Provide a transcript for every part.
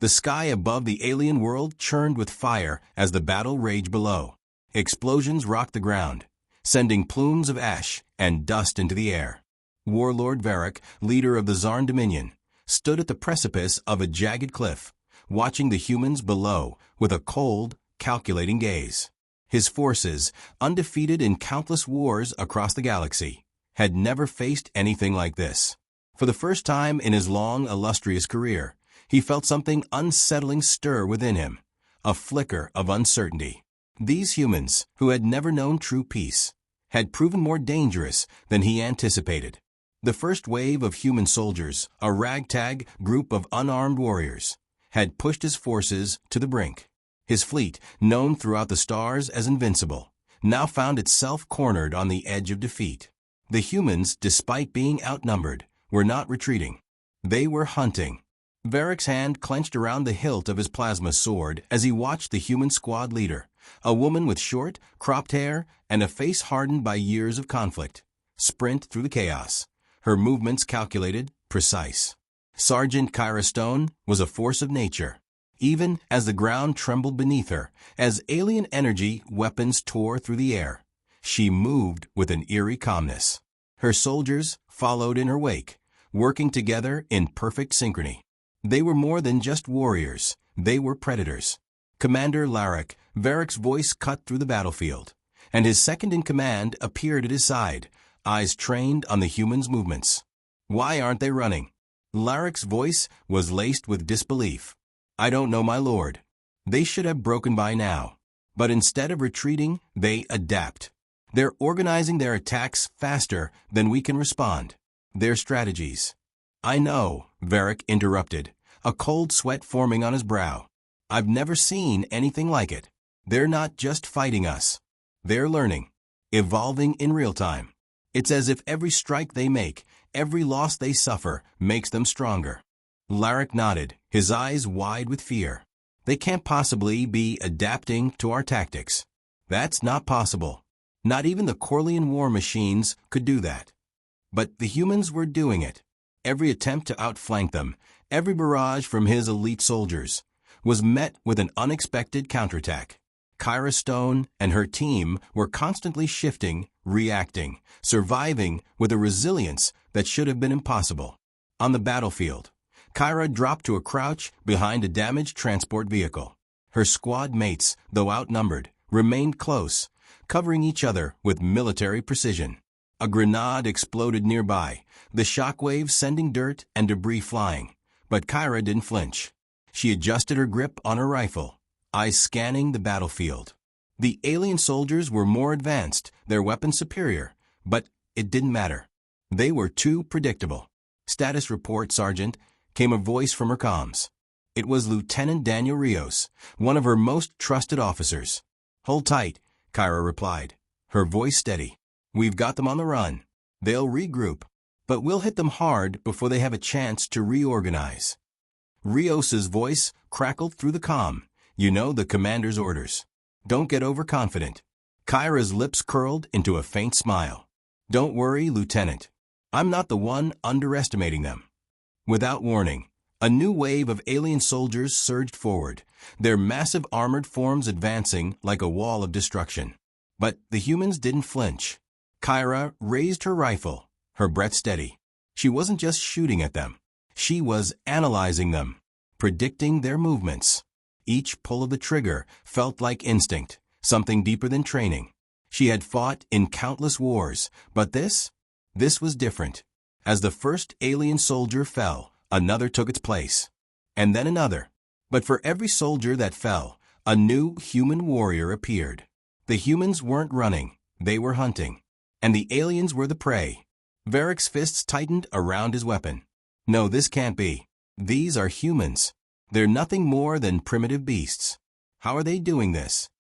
The sky above the alien world churned with fire as the battle raged below. Explosions rocked the ground, sending plumes of ash and dust into the air. Warlord Varric, leader of the Zarn Dominion, stood at the precipice of a jagged cliff, watching the humans below with a cold, calculating gaze. His forces, undefeated in countless wars across the galaxy, had never faced anything like this. For the first time in his long, illustrious career, he felt something unsettling stir within him, a flicker of uncertainty. These humans, who had never known true peace, had proven more dangerous than he anticipated. The first wave of human soldiers, a ragtag group of unarmed warriors, had pushed his forces to the brink. His fleet, known throughout the stars as invincible, now found itself cornered on the edge of defeat. The humans, despite being outnumbered, were not retreating. They were hunting. Varric's hand clenched around the hilt of his plasma sword as he watched the human squad leader, a woman with short, cropped hair and a face hardened by years of conflict, sprint through the chaos, her movements calculated, precise. Sergeant Kyra Stone was a force of nature. Even as the ground trembled beneath her, as alien energy weapons tore through the air, she moved with an eerie calmness. Her soldiers followed in her wake, working together in perfect synchrony. They were more than just warriors, they were predators. Commander Larrick, Varric's voice cut through the battlefield, and his second-in-command appeared at his side, eyes trained on the humans' movements. "Why aren't they running?" Larrick's voice was laced with disbelief. "I don't know, my lord. They should have broken by now. But instead of retreating, they adapt. They're organizing their attacks faster than we can respond. Their strategies." "I know," Varric interrupted, a cold sweat forming on his brow. "I've never seen anything like it. They're not just fighting us. They're learning, evolving in real time. It's as if every strike they make, every loss they suffer, makes them stronger." Larrick nodded, his eyes wide with fear. "They can't possibly be adapting to our tactics. That's not possible. Not even the Corlean war machines could do that. But the humans were doing it. Every attempt to outflank them, every barrage from his elite soldiers, was met with an unexpected counterattack. Kyra Stone and her team were constantly shifting, reacting, surviving with a resilience that should have been impossible. On the battlefield, Kyra dropped to a crouch behind a damaged transport vehicle. Her squad mates, though outnumbered, remained close, covering each other with military precision. A grenade exploded nearby, the shockwave sending dirt and debris flying, but Kyra didn't flinch. She adjusted her grip on her rifle, eyes scanning the battlefield. The alien soldiers were more advanced, their weapons superior, but it didn't matter. They were too predictable. "Status report, Sergeant," came a voice from her comms. It was Lieutenant Daniel Rios, one of her most trusted officers. "Hold tight," Kyra replied, her voice steady. "We've got them on the run. They'll regroup, but we'll hit them hard before they have a chance to reorganize." Rios's voice crackled through the comm. "You know the commander's orders. Don't get overconfident." Kyra's lips curled into a faint smile. "Don't worry, Lieutenant. I'm not the one underestimating them." Without warning, a new wave of alien soldiers surged forward, their massive armored forms advancing like a wall of destruction. But the humans didn't flinch. Kyra raised her rifle, her breath steady. She wasn't just shooting at them. She was analyzing them, predicting their movements. Each pull of the trigger felt like instinct, something deeper than training. She had fought in countless wars, but this was different. As the first alien soldier fell, another took its place, and then another. But for every soldier that fell, a new human warrior appeared. The humans weren't running, they were hunting, and the aliens were the prey. Varric's fists tightened around his weapon. "No, this can't be. These are humans. They're nothing more than primitive beasts. How are they doing this?"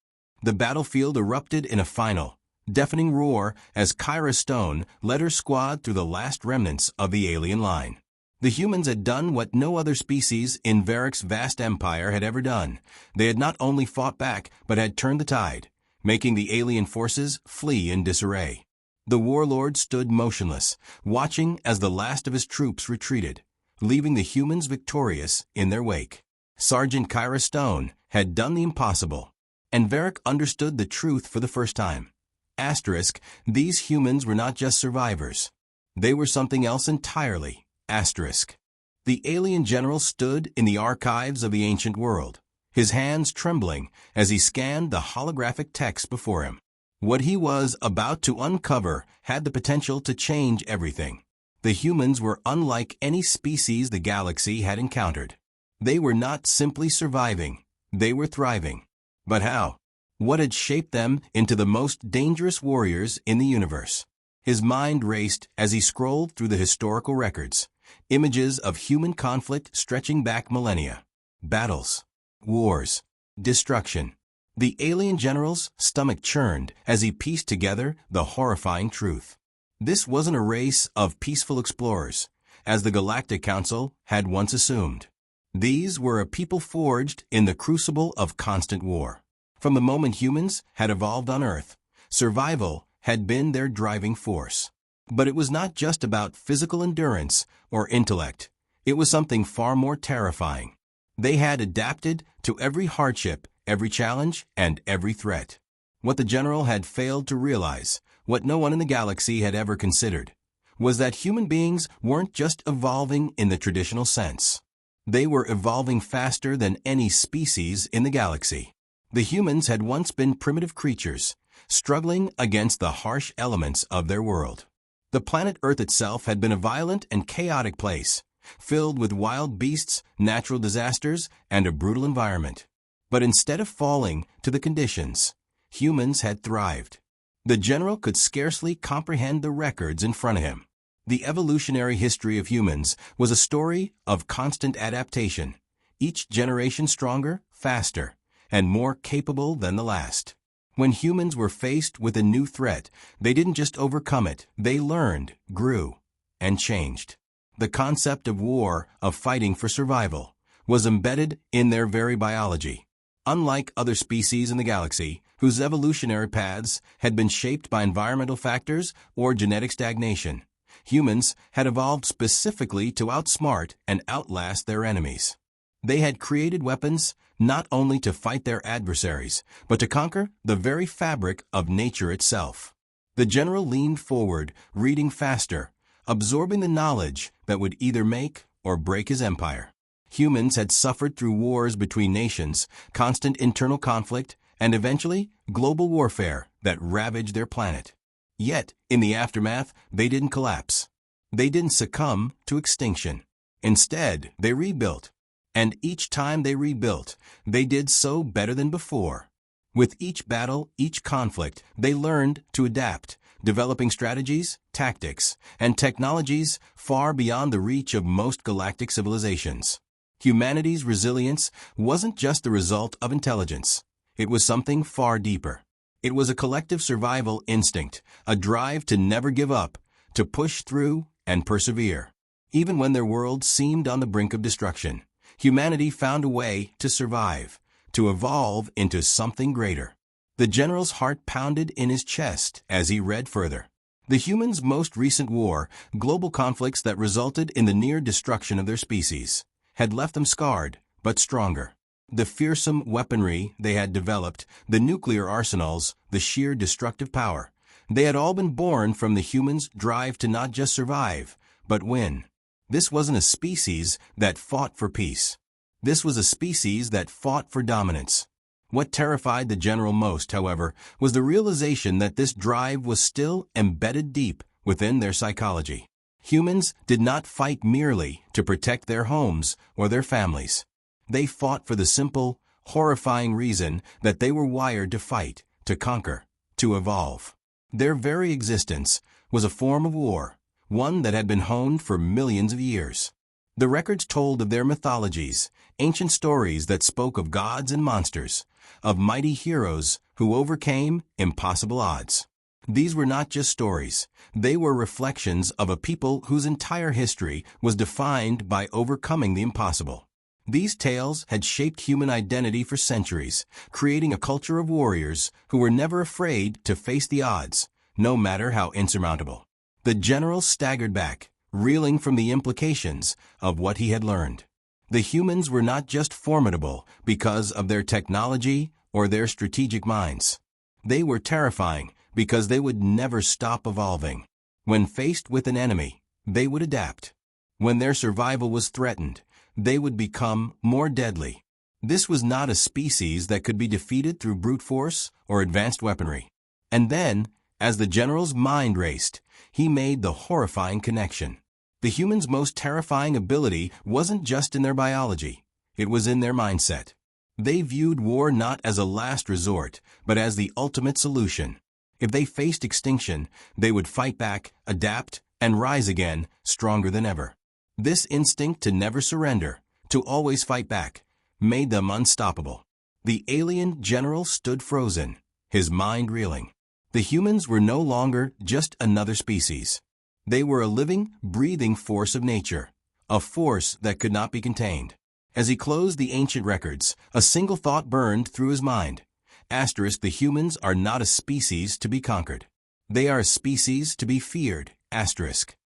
The battlefield erupted in a final, deafening roar as Kyra Stone led her squad through the last remnants of the alien line. The humans had done what no other species in Varric's vast empire had ever done. They had not only fought back, but had turned the tide, making the alien forces flee in disarray. The warlord stood motionless, watching as the last of his troops retreated, leaving the humans victorious in their wake. Sergeant Kyra Stone had done the impossible, and Varric understood the truth for the first time. Asterisk, these humans were not just survivors. They were something else entirely. Asterisk. The alien general stood in the archives of the ancient world, his hands trembling as he scanned the holographic text before him. What he was about to uncover had the potential to change everything. The humans were unlike any species the galaxy had encountered. They were not simply surviving, they were thriving. But how? What had shaped them into the most dangerous warriors in the universe? His mind raced as he scrolled through the historical records, images of human conflict stretching back millennia. Battles, wars, destruction. The alien general's stomach churned as he pieced together the horrifying truth. This wasn't a race of peaceful explorers, as the Galactic Council had once assumed. These were a people forged in the crucible of constant war. From the moment humans had evolved on Earth, survival had been their driving force. But it was not just about physical endurance or intellect. It was something far more terrifying. They had adapted to every hardship, every challenge, and every threat. What the general had failed to realize, what no one in the galaxy had ever considered, was that human beings weren't just evolving in the traditional sense. They were evolving faster than any species in the galaxy. The humans had once been primitive creatures, struggling against the harsh elements of their world. The planet Earth itself had been a violent and chaotic place, filled with wild beasts, natural disasters, and a brutal environment. But instead of falling to the conditions, humans had thrived. The general could scarcely comprehend the records in front of him. The evolutionary history of humans was a story of constant adaptation, each generation stronger, faster, and more capable than the last. When humans were faced with a new threat, they didn't just overcome it, they learned, grew, and changed. The concept of war, of fighting for survival, was embedded in their very biology. Unlike other species in the galaxy, whose evolutionary paths had been shaped by environmental factors or genetic stagnation, humans had evolved specifically to outsmart and outlast their enemies. They had created weapons not only to fight their adversaries, but to conquer the very fabric of nature itself. The general leaned forward, reading faster, absorbing the knowledge that would either make or break his empire. Humans had suffered through wars between nations, constant internal conflict, and eventually global warfare that ravaged their planet. Yet, in the aftermath, they didn't collapse. They didn't succumb to extinction. Instead, they rebuilt. And each time they rebuilt, they did so better than before. With each battle, each conflict, they learned to adapt, developing strategies, tactics, and technologies far beyond the reach of most galactic civilizations. Humanity's resilience wasn't just the result of intelligence. It was something far deeper. It was a collective survival instinct, a drive to never give up, to push through and persevere. Even when their world seemed on the brink of destruction, humanity found a way to survive, to evolve into something greater. The general's heart pounded in his chest as he read further. The humans' most recent war, global conflicts that resulted in the near destruction of their species, had left them scarred, but stronger. The fearsome weaponry they had developed, the nuclear arsenals, the sheer destructive power, they had all been born from the humans' drive to not just survive, but win. This wasn't a species that fought for peace. This was a species that fought for dominance. What terrified the general most, however, was the realization that this drive was still embedded deep within their psychology. Humans did not fight merely to protect their homes or their families. They fought for the simple, horrifying reason that they were wired to fight, to conquer, to evolve. Their very existence was a form of war, one that had been honed for millions of years. The records told of their mythologies, ancient stories that spoke of gods and monsters, of mighty heroes who overcame impossible odds. These were not just stories. They were reflections of a people whose entire history was defined by overcoming the impossible. These tales had shaped human identity for centuries, creating a culture of warriors who were never afraid to face the odds, no matter how insurmountable. The general staggered back, reeling from the implications of what he had learned. The humans were not just formidable because of their technology or their strategic minds. They were terrifying because they would never stop evolving. When faced with an enemy, they would adapt. When their survival was threatened, they would become more deadly. This was not a species that could be defeated through brute force or advanced weaponry. And then, as the general's mind raced, he made the horrifying connection. The humans' most terrifying ability wasn't just in their biology, it was in their mindset. They viewed war not as a last resort, but as the ultimate solution. If they faced extinction, they would fight back, adapt, and rise again, stronger than ever. This instinct to never surrender, to always fight back, made them unstoppable. The alien general stood frozen, his mind reeling. The humans were no longer just another species. They were a living, breathing force of nature, a force that could not be contained. As he closed the ancient records, a single thought burned through his mind. Asterisk, the humans are not a species to be conquered. They are a species to be feared. Asterisk.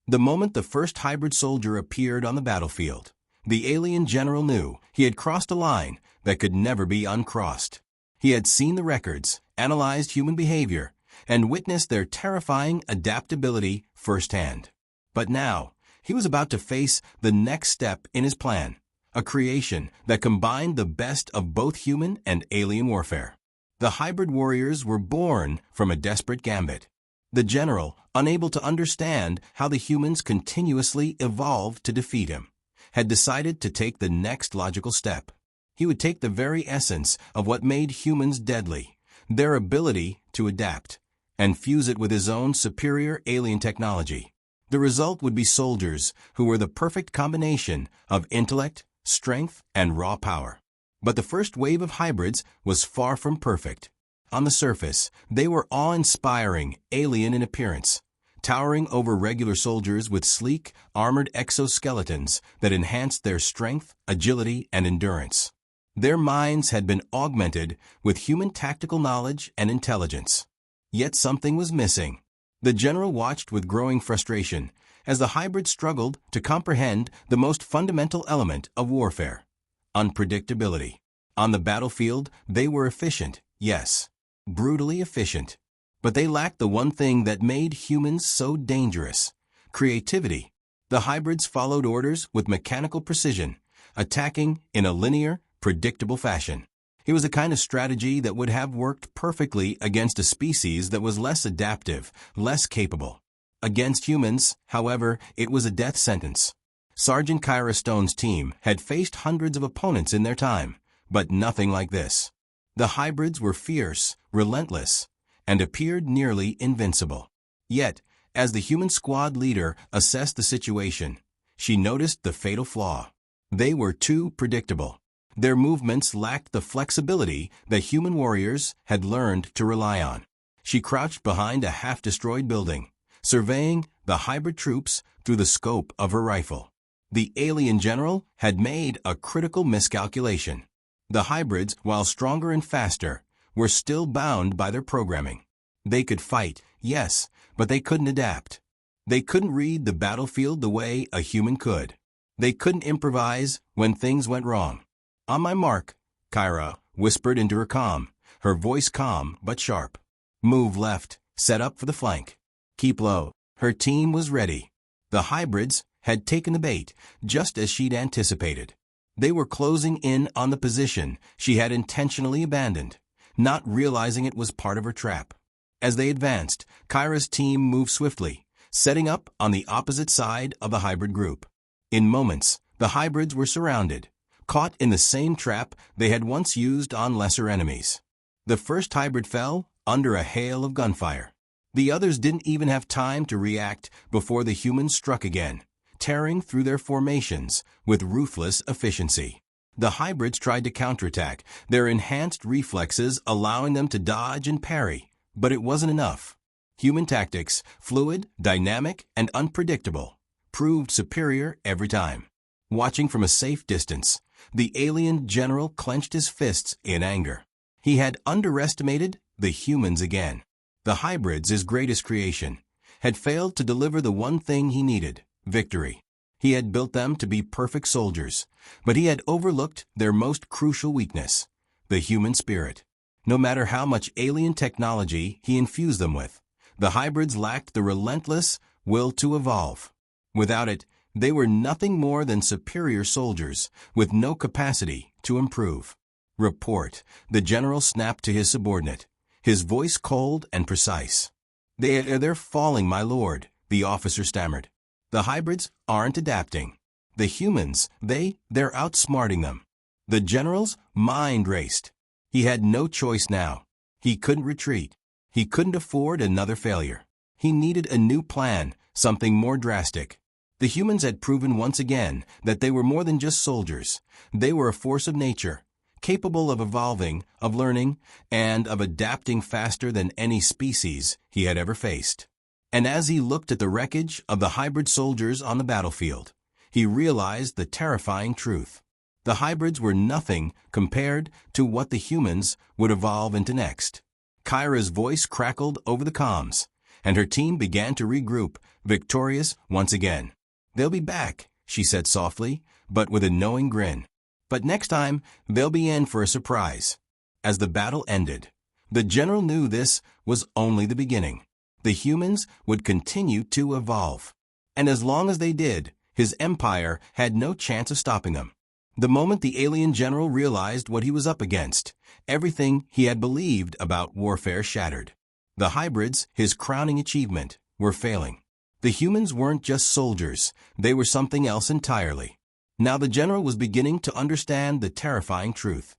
The moment the first hybrid soldier appeared on the battlefield, the alien general knew he had crossed a line that could never be uncrossed. He had seen the records, analyzed human behavior, and witnessed their terrifying adaptability firsthand. But now, he was about to face the next step in his plan, a creation that combined the best of both human and alien warfare. The hybrid warriors were born from a desperate gambit. The general, unable to understand how the humans continuously evolved to defeat him, had decided to take the next logical step. He would take the very essence of what made humans deadly, their ability to adapt, and fuse it with his own superior alien technology. The result would be soldiers who were the perfect combination of intellect, strength, and raw power. But the first wave of hybrids was far from perfect. On the surface, they were awe-inspiring, alien in appearance, towering over regular soldiers with sleek, armored exoskeletons that enhanced their strength, agility, and endurance. Their minds had been augmented with human tactical knowledge and intelligence. Yet something was missing. The general watched with growing frustration as the hybrids struggled to comprehend the most fundamental element of warfare: unpredictability. On the battlefield, they were efficient, yes, brutally efficient. But they lacked the one thing that made humans so dangerous: creativity. The hybrids followed orders with mechanical precision, attacking in a linear, predictable fashion. It was a kind of strategy that would have worked perfectly against a species that was less adaptive, less capable. Against humans, however, it was a death sentence. Sergeant Kyra Stone's team had faced hundreds of opponents in their time, but nothing like this. The hybrids were fierce, relentless, and appeared nearly invincible. Yet, as the human squad leader assessed the situation, she noticed the fatal flaw. They were too predictable. Their movements lacked the flexibility that human warriors had learned to rely on. She crouched behind a half-destroyed building, surveying the hybrid troops through the scope of her rifle. The alien general had made a critical miscalculation. The hybrids, while stronger and faster, were still bound by their programming. They could fight, yes, but they couldn't adapt. They couldn't read the battlefield the way a human could. They couldn't improvise when things went wrong. "On my mark," Kyra whispered into her comm, her voice calm but sharp. "Move left, set up for the flank. Keep low." Her team was ready. The hybrids had taken the bait, just as she'd anticipated. They were closing in on the position she had intentionally abandoned, not realizing it was part of her trap. As they advanced, Kyra's team moved swiftly, setting up on the opposite side of the hybrid group. In moments, the hybrids were surrounded, caught in the same trap they had once used on lesser enemies. The first hybrid fell under a hail of gunfire. The others didn't even have time to react before the humans struck again, tearing through their formations with ruthless efficiency. The hybrids tried to counterattack, their enhanced reflexes allowing them to dodge and parry, but it wasn't enough. Human tactics, fluid, dynamic, and unpredictable, proved superior every time. Watching from a safe distance, the alien general clenched his fists in anger. He had underestimated the humans again. The hybrids, his greatest creation, had failed to deliver the one thing he needed: victory. He had built them to be perfect soldiers, but he had overlooked their most crucial weakness, the human spirit. No matter how much alien technology he infused them with, the hybrids lacked the relentless will to evolve. Without it, they were nothing more than superior soldiers with no capacity to improve. Report, the general snapped to his subordinate, his voice cold and precise. They're falling, my lord, the officer stammered. The hybrids aren't adapting. The humans, they're outsmarting them. The general's mind raced. He had no choice now. He couldn't retreat. He couldn't afford another failure. He needed a new plan, something more drastic. The humans had proven once again that they were more than just soldiers. They were a force of nature, capable of evolving, of learning, and of adapting faster than any species he had ever faced. And as he looked at the wreckage of the hybrid soldiers on the battlefield, he realized the terrifying truth. The hybrids were nothing compared to what the humans would evolve into next. Kyra's voice crackled over the comms, and her team began to regroup, victorious once again. They'll be back, she said softly, but with a knowing grin. But next time, they'll be in for a surprise. As the battle ended, the general knew this was only the beginning. The humans would continue to evolve. And as long as they did, his empire had no chance of stopping them. The moment the alien general realized what he was up against, everything he had believed about warfare shattered. The hybrids, his crowning achievement, were failing. The humans weren't just soldiers, they were something else entirely. Now the general was beginning to understand the terrifying truth.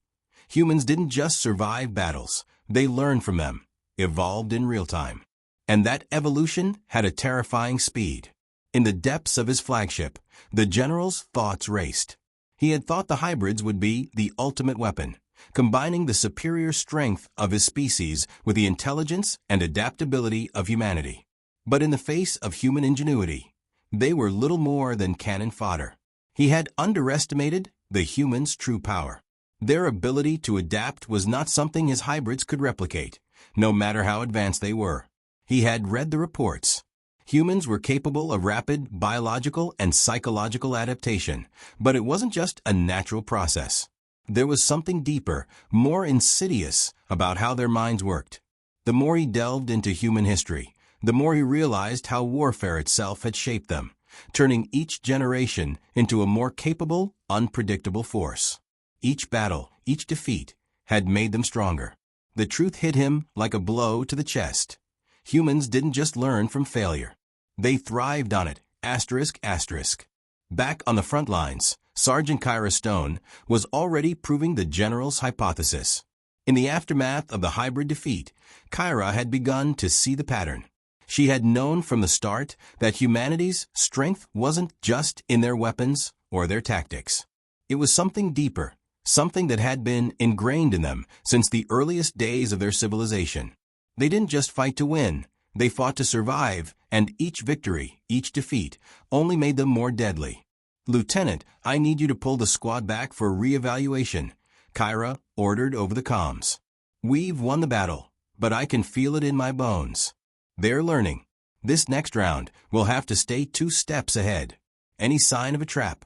Humans didn't just survive battles, they learned from them, evolved in real time. And that evolution had a terrifying speed. In the depths of his flagship, the general's thoughts raced. He had thought the hybrids would be the ultimate weapon, combining the superior strength of his species with the intelligence and adaptability of humanity. But in the face of human ingenuity, they were little more than cannon fodder. He had underestimated the humans' true power. Their ability to adapt was not something his hybrids could replicate, no matter how advanced they were. He had read the reports. Humans were capable of rapid biological and psychological adaptation, but it wasn't just a natural process. There was something deeper, more insidious about how their minds worked. The more he delved into human history, the more he realized how warfare itself had shaped them, turning each generation into a more capable, unpredictable force. Each battle, each defeat, had made them stronger. The truth hit him like a blow to the chest. Humans didn't just learn from failure. They thrived on it, asterisk, asterisk. Back on the front lines, Sergeant Kyra Stone was already proving the general's hypothesis. In the aftermath of the hybrid defeat, Kyra had begun to see the pattern. She had known from the start that humanity's strength wasn't just in their weapons or their tactics. It was something deeper, something that had been ingrained in them since the earliest days of their civilization. They didn't just fight to win, they fought to survive, and each victory, each defeat, only made them more deadly. "Lieutenant, I need you to pull the squad back for re-evaluation," Kyra ordered over the comms. "We've won the battle, but I can feel it in my bones. They're learning. This next round, we'll have to stay 2 steps ahead. Any sign of a trap?"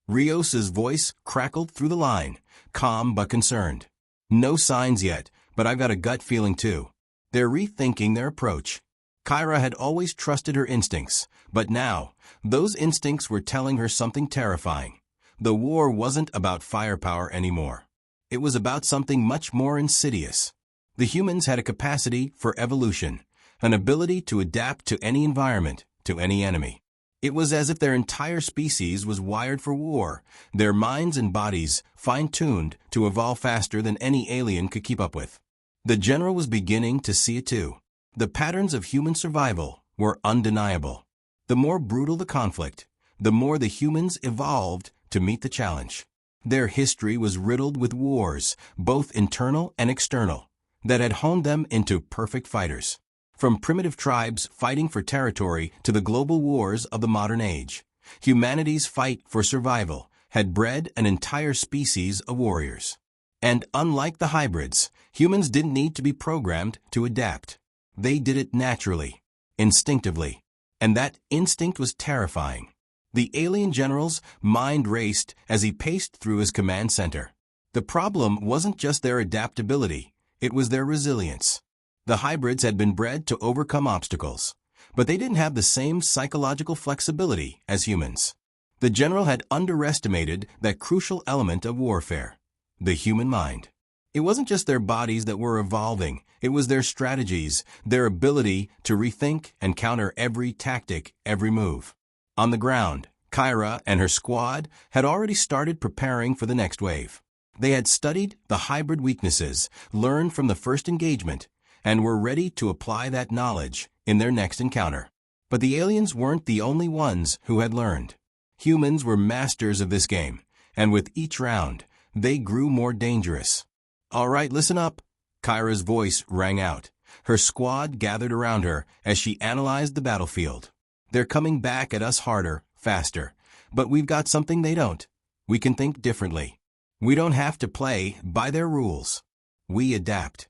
Rios's voice crackled through the line, calm but concerned. "No signs yet, but I've got a gut feeling too. They're rethinking their approach." Kyra had always trusted her instincts, but now, those instincts were telling her something terrifying. The war wasn't about firepower anymore. It was about something much more insidious. The humans had a capacity for evolution, an ability to adapt to any environment, to any enemy. It was as if their entire species was wired for war, their minds and bodies fine-tuned to evolve faster than any alien could keep up with. The general was beginning to see it too. The patterns of human survival were undeniable. The more brutal the conflict, the more the humans evolved to meet the challenge. Their history was riddled with wars, both internal and external, that had honed them into perfect fighters. From primitive tribes fighting for territory to the global wars of the modern age, humanity's fight for survival had bred an entire species of warriors. And unlike the hybrids, humans didn't need to be programmed to adapt. They did it naturally, instinctively, and that instinct was terrifying. The alien general's mind raced as he paced through his command center. The problem wasn't just their adaptability, it was their resilience. The hybrids had been bred to overcome obstacles, but they didn't have the same psychological flexibility as humans. The general had underestimated that crucial element of warfare, the human mind. It wasn't just their bodies that were evolving, it was their strategies, their ability to rethink and counter every tactic, every move. On the ground, Kyra and her squad had already started preparing for the next wave. They had studied the hybrid weaknesses, learned from the first engagement, and were ready to apply that knowledge in their next encounter. But the aliens weren't the only ones who had learned. Humans were masters of this game, and with each round, they grew more dangerous. "All right, listen up," Kyra's voice rang out. Her squad gathered around her as she analyzed the battlefield. "They're coming back at us harder, faster, but we've got something they don't. We can think differently. We don't have to play by their rules. We adapt."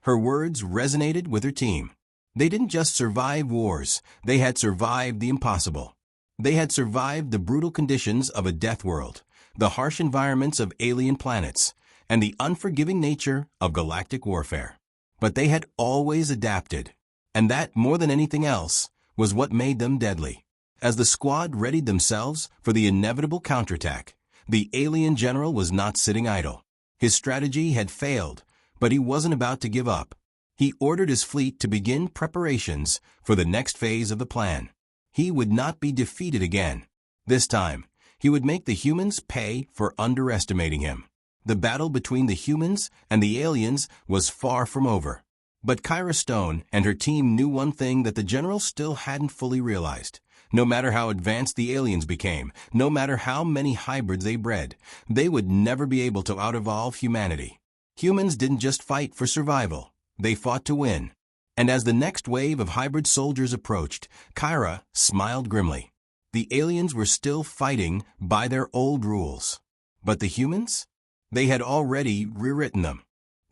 Her words resonated with her team. They didn't just survive wars, they had survived the impossible. They had survived the brutal conditions of a death world, the harsh environments of alien planets, and the unforgiving nature of galactic warfare. But they had always adapted, and that, more than anything else, was what made them deadly. As the squad readied themselves for the inevitable counterattack, the alien general was not sitting idle. His strategy had failed, but he wasn't about to give up. He ordered his fleet to begin preparations for the next phase of the plan. He would not be defeated again. This time, he would make the humans pay for underestimating him. The battle between the humans and the aliens was far from over. But Kyra Stone and her team knew one thing that the general still hadn't fully realized. No matter how advanced the aliens became, no matter how many hybrids they bred, they would never be able to out-evolve humanity. Humans didn't just fight for survival, they fought to win. And as the next wave of hybrid soldiers approached, Kyra smiled grimly. The aliens were still fighting by their old rules. But the humans? They had already rewritten them.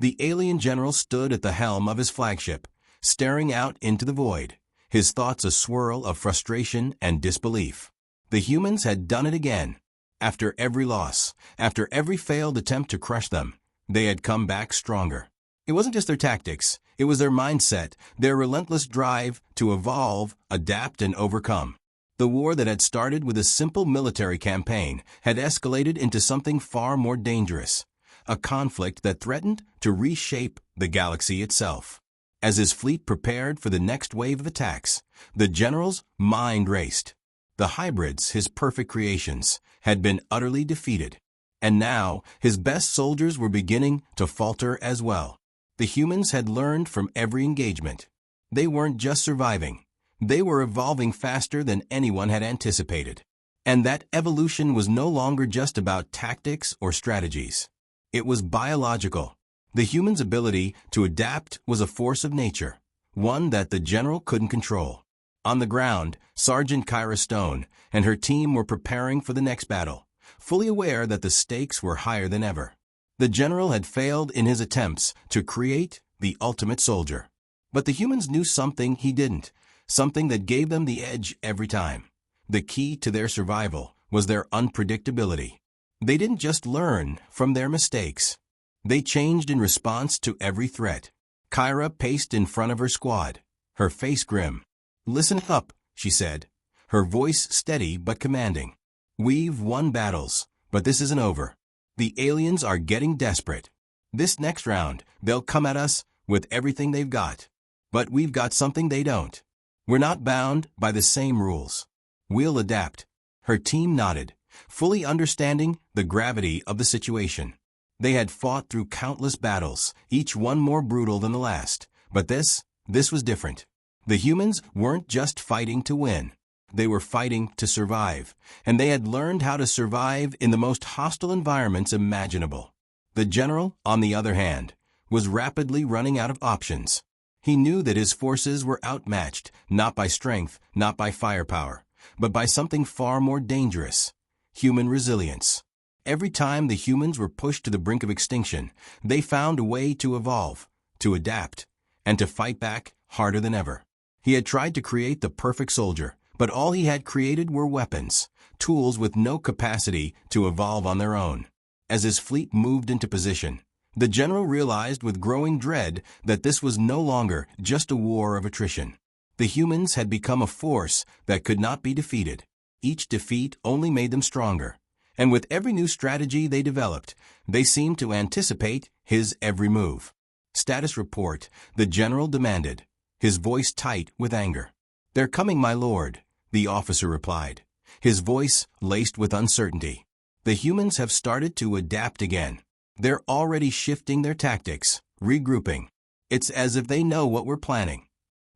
The alien general stood at the helm of his flagship, staring out into the void, his thoughts a swirl of frustration and disbelief. The humans had done it again. After every loss, after every failed attempt to crush them, they had come back stronger. It wasn't just their tactics, it was their mindset, their relentless drive to evolve, adapt, and overcome. The war that had started with a simple military campaign had escalated into something far more dangerous, a conflict that threatened to reshape the galaxy itself. As his fleet prepared for the next wave of attacks, the general's mind raced. The hybrids, his perfect creations, had been utterly defeated. And now, his best soldiers were beginning to falter as well. The humans had learned from every engagement. They weren't just surviving. They were evolving faster than anyone had anticipated. And that evolution was no longer just about tactics or strategies. It was biological. The human's ability to adapt was a force of nature, one that the general couldn't control. On the ground, Sergeant Kyra Stone and her team were preparing for the next battle, fully aware that the stakes were higher than ever. The general had failed in his attempts to create the ultimate soldier. But the humans knew something he didn't, something that gave them the edge every time. The key to their survival was their unpredictability. They didn't just learn from their mistakes. They changed in response to every threat. Kyra paced in front of her squad, her face grim. "Listen up," she said, her voice steady but commanding. "We've won battles, but this isn't over. The aliens are getting desperate. This next round, they'll come at us with everything they've got. But we've got something they don't. We're not bound by the same rules. We'll adapt." Her team nodded, fully understanding the gravity of the situation. They had fought through countless battles, each one more brutal than the last. But this was different. The humans weren't just fighting to win. They were fighting to survive, and they had learned how to survive in the most hostile environments imaginable. The general, on the other hand, was rapidly running out of options. He knew that his forces were outmatched, not by strength, not by firepower, but by something far more dangerous: human resilience. Every time the humans were pushed to the brink of extinction, they found a way to evolve, to adapt, and to fight back harder than ever. He had tried to create the perfect soldier, But all he had created were weapons, tools with no capacity to evolve on their own. As his fleet moved into position, the general realized with growing dread that this was no longer just a war of attrition. The humans had become a force that could not be defeated. Each defeat only made them stronger, and with every new strategy they developed, they seemed to anticipate his every move. "Status report," the general demanded, his voice tight with anger. "They're coming, my lord," the officer replied, his voice laced with uncertainty. "The humans have started to adapt again. They're already shifting their tactics, regrouping. It's as if they know what we're planning."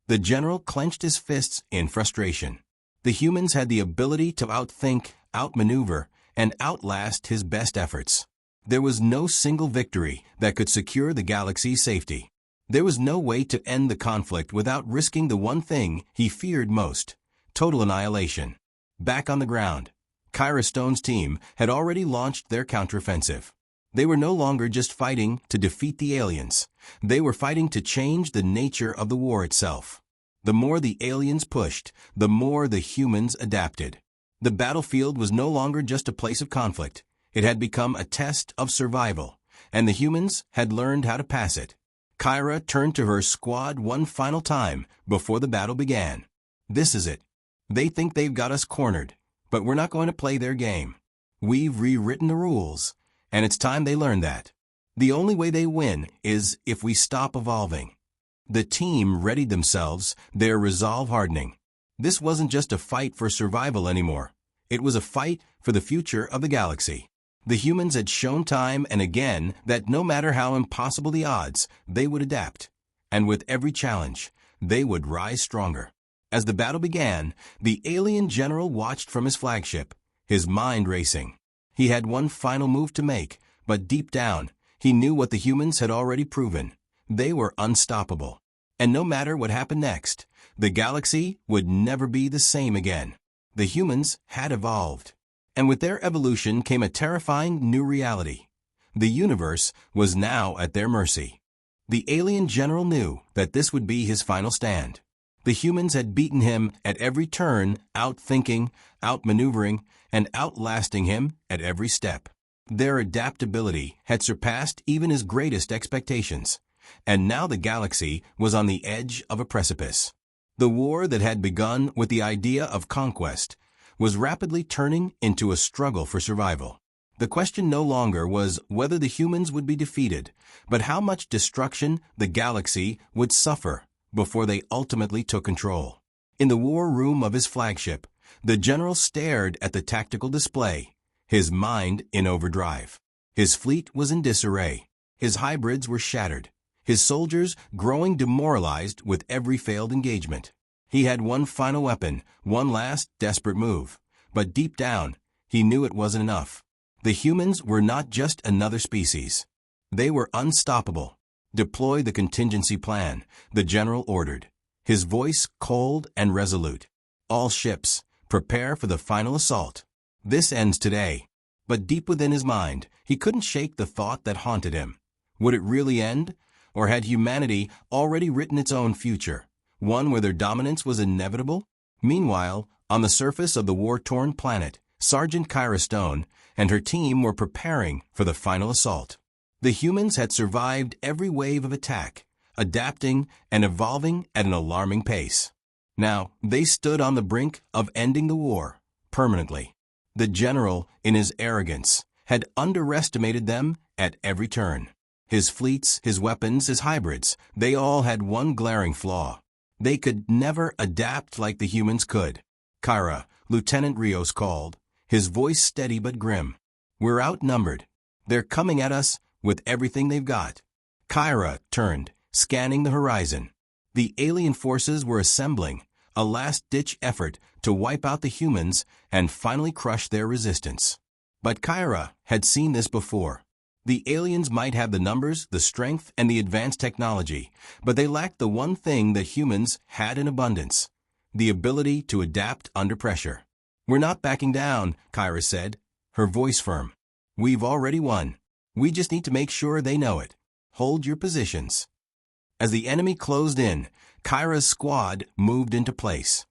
The general clenched his fists in frustration. The humans had the ability to outthink, outmaneuver, and outlast his best efforts. There was no single victory that could secure the galaxy's safety. There was no way to end the conflict without risking the one thing he feared most: total annihilation. Back on the ground, Kyra Stone's team had already launched their counteroffensive. They were no longer just fighting to defeat the aliens. They were fighting to change the nature of the war itself. The more the aliens pushed, the more the humans adapted. The battlefield was no longer just a place of conflict. It had become a test of survival, and the humans had learned how to pass it. Kyra turned to her squad one final time before the battle began. "This is it. They think they've got us cornered, but we're not going to play their game. We've rewritten the rules, and it's time they learn that. The only way they win is if we stop evolving." The team readied themselves, their resolve hardening. This wasn't just a fight for survival anymore. It was a fight for the future of the galaxy. The humans had shown time and again that no matter how impossible the odds, they would adapt. And with every challenge, they would rise stronger. As the battle began, the alien general watched from his flagship, his mind racing. He had one final move to make, but deep down, he knew what the humans had already proven. They were unstoppable. And no matter what happened next, the galaxy would never be the same again. The humans had evolved. And with their evolution came a terrifying new reality. The universe was now at their mercy. The alien general knew that this would be his final stand. The humans had beaten him at every turn, outthinking, outmaneuvering, and outlasting him at every step. Their adaptability had surpassed even his greatest expectations. And now the galaxy was on the edge of a precipice. The war that had begun with the idea of conquest was rapidly turning into a struggle for survival. The question no longer was whether the humans would be defeated, but how much destruction the galaxy would suffer before they ultimately took control. In the war room of his flagship, the general stared at the tactical display, his mind in overdrive. His fleet was in disarray. His hybrids were shattered, his soldiers growing demoralized with every failed engagement. He had one final weapon, one last desperate move. But deep down, he knew it wasn't enough. The humans were not just another species. They were unstoppable. "Deploy the contingency plan," the general ordered, his voice cold and resolute. "All ships, prepare for the final assault. This ends today." But deep within his mind, he couldn't shake the thought that haunted him. Would it really end? Or had humanity already written its own future, one where their dominance was inevitable? Meanwhile, on the surface of the war-torn planet, Sergeant Kyra Stone and her team were preparing for the final assault. The humans had survived every wave of attack, adapting and evolving at an alarming pace. Now, they stood on the brink of ending the war, permanently. The general, in his arrogance, had underestimated them at every turn. His fleets, his weapons, his hybrids, they all had one glaring flaw. They could never adapt like the humans could. "Kyra," Lieutenant Rios called, his voice steady but grim. "We're outnumbered. They're coming at us with everything they've got." Kyra turned, scanning the horizon. The alien forces were assembling, a last-ditch effort to wipe out the humans and finally crush their resistance. But Kyra had seen this before. The aliens might have the numbers, the strength, and the advanced technology, but they lacked the one thing that humans had in abundance: the ability to adapt under pressure. "We're not backing down," Kyra said, her voice firm. "We've already won. We just need to make sure they know it. Hold your positions." As the enemy closed in, Kyra's squad moved into place.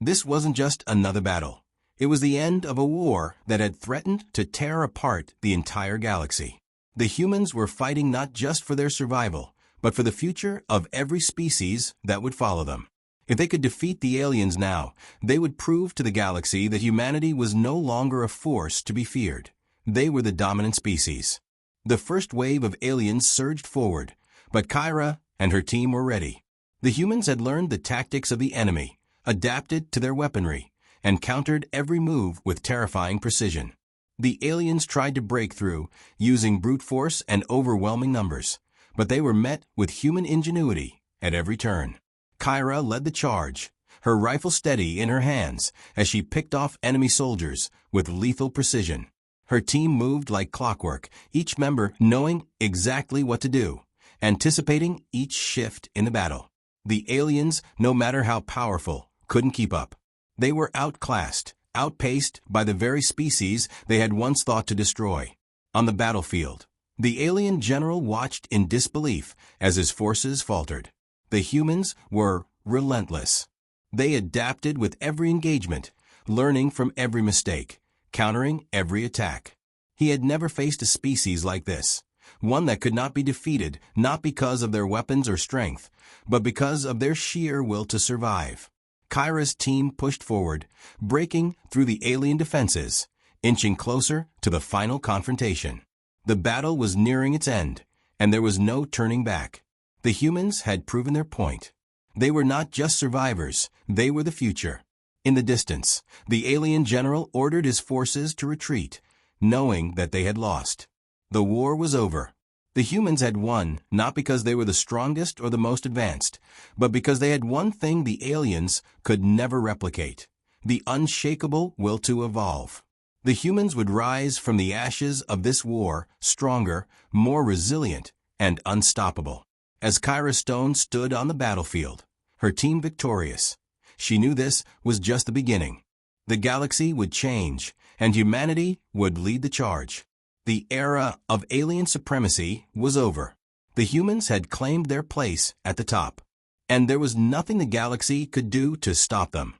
This wasn't just another battle. It was the end of a war that had threatened to tear apart the entire galaxy. The humans were fighting not just for their survival, but for the future of every species that would follow them. If they could defeat the aliens now, they would prove to the galaxy that humanity was no longer a force to be feared. They were the dominant species. The first wave of aliens surged forward, but Kyra and her team were ready. The humans had learned the tactics of the enemy, adapted to their weaponry, and countered every move with terrifying precision. The aliens tried to break through, using brute force and overwhelming numbers, but they were met with human ingenuity at every turn. Kyra led the charge, her rifle steady in her hands as she picked off enemy soldiers with lethal precision. Her team moved like clockwork, each member knowing exactly what to do, anticipating each shift in the battle. The aliens, no matter how powerful, couldn't keep up. They were outclassed, outpaced by the very species they had once thought to destroy. On the battlefield, the alien general watched in disbelief as his forces faltered. The humans were relentless. They adapted with every engagement, learning from every mistake, countering every attack. He had never faced a species like this, one that could not be defeated not because of their weapons or strength, but because of their sheer will to survive. Kyra's team pushed forward, breaking through the alien defenses, inching closer to the final confrontation. The battle was nearing its end, and there was no turning back. The humans had proven their point. They were not just survivors, they were the future. In the distance, the alien general ordered his forces to retreat, knowing that they had lost. The war was over. The humans had won not because they were the strongest or the most advanced, but because they had one thing the aliens could never replicate: the unshakable will to evolve. The humans would rise from the ashes of this war stronger, more resilient, and unstoppable. As Kyra Stone stood on the battlefield, her team victorious, she knew this was just the beginning. The galaxy would change, and humanity would lead the charge. The era of alien supremacy was over. The humans had claimed their place at the top, and there was nothing the galaxy could do to stop them.